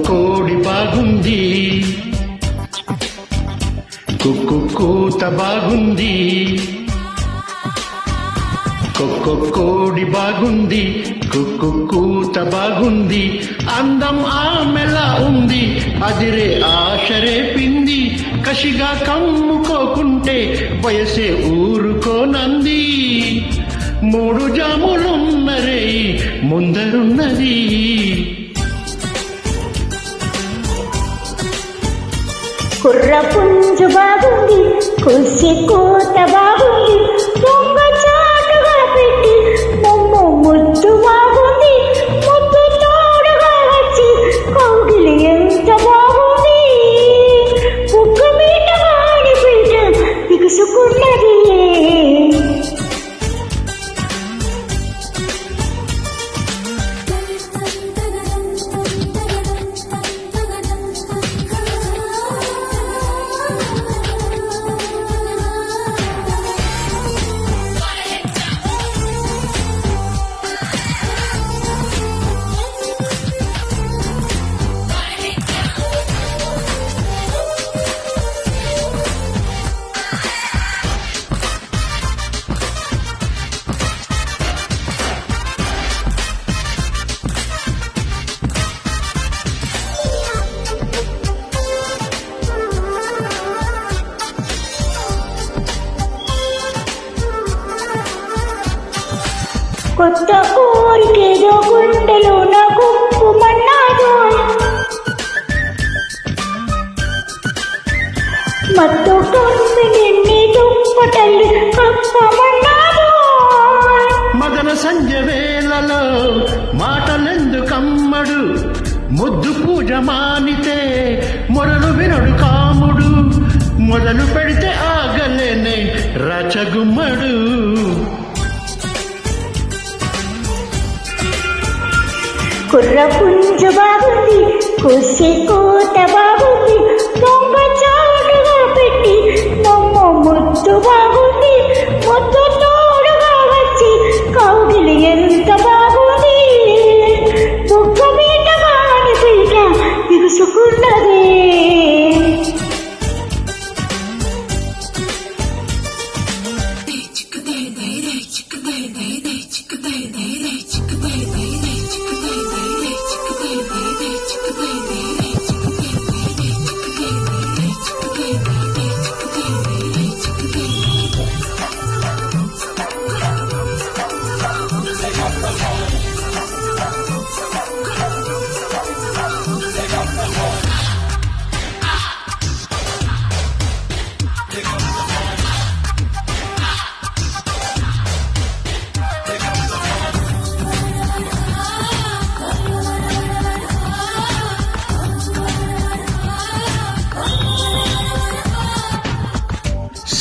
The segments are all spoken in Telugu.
కోడి బాగుంది, కూత బాగుంది. కోడి బాగుంది, కూత బాగుంది. అందం ఆమెలా ఉంది, అదిరే ఆశరేపింది. కసిగా కమ్ముకోకుంటే వయసే ఊరుకోనంది. 3 జాములున్నరే ముందరున్నది. కుర్ర పుంజు బాగుంది, కుసి కూత బాగుంది. దొంగ చాటుగా పెట్టి మొమ్ము ముద్దు బాగుంది. ముద్దు తోడుగా వచ్చి కౌగిలి ఎంత బాగుంది. ఉక్కు మీట వాడి పీట బిగుసుకున్నది. కొత్త కోరికేదో గుండెలో నా గుప్పు మన్నాడు. మత్తు కమ్మి నిన్ని దుప్పటల్లి కప్పమన్నాడు. మదన సంజ వేళలో మాటలెందుకమ్మడు. ముద్దు పూజ మానితే మొరలు వినడు కాముడు. మొదలు పెడితే ఆగలేనే రచగుమ్మడు. కుర్ర పుంజు బాగుంది, కుసి కూత బాగుంది. దొంగ చాటుగా పెట్టి మొమ్ము ముద్దు బాగుంది. ముద్దు తోడుగా వచ్చి కౌగిలి ఎంత బాగుంది. బుగ్గ మీద వాడి పీట బిగుసుకున్నది.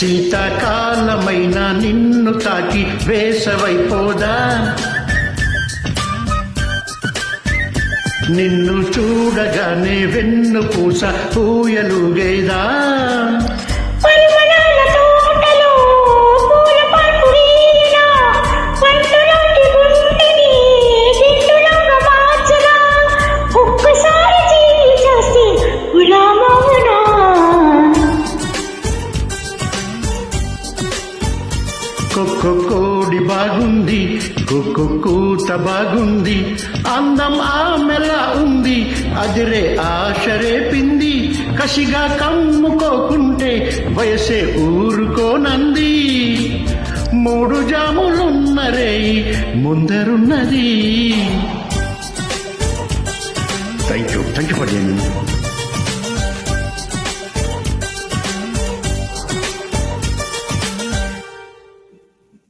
శీతాకాలమైన నిన్ను తాకి వేసవైపోదా. నిన్ను చూడగానే వెన్ను పూస పూయలుగేదా. కోడి బాగుంది, కూత బాగుంది. అందం ఆమెలా ఉంది, అదిరే ఆశరేపింది. కసిగా కమ్ముకోకుంటే వయసే ఊరుకోనంది. 3 జాములున్నరే ముందరున్నది. Thank you for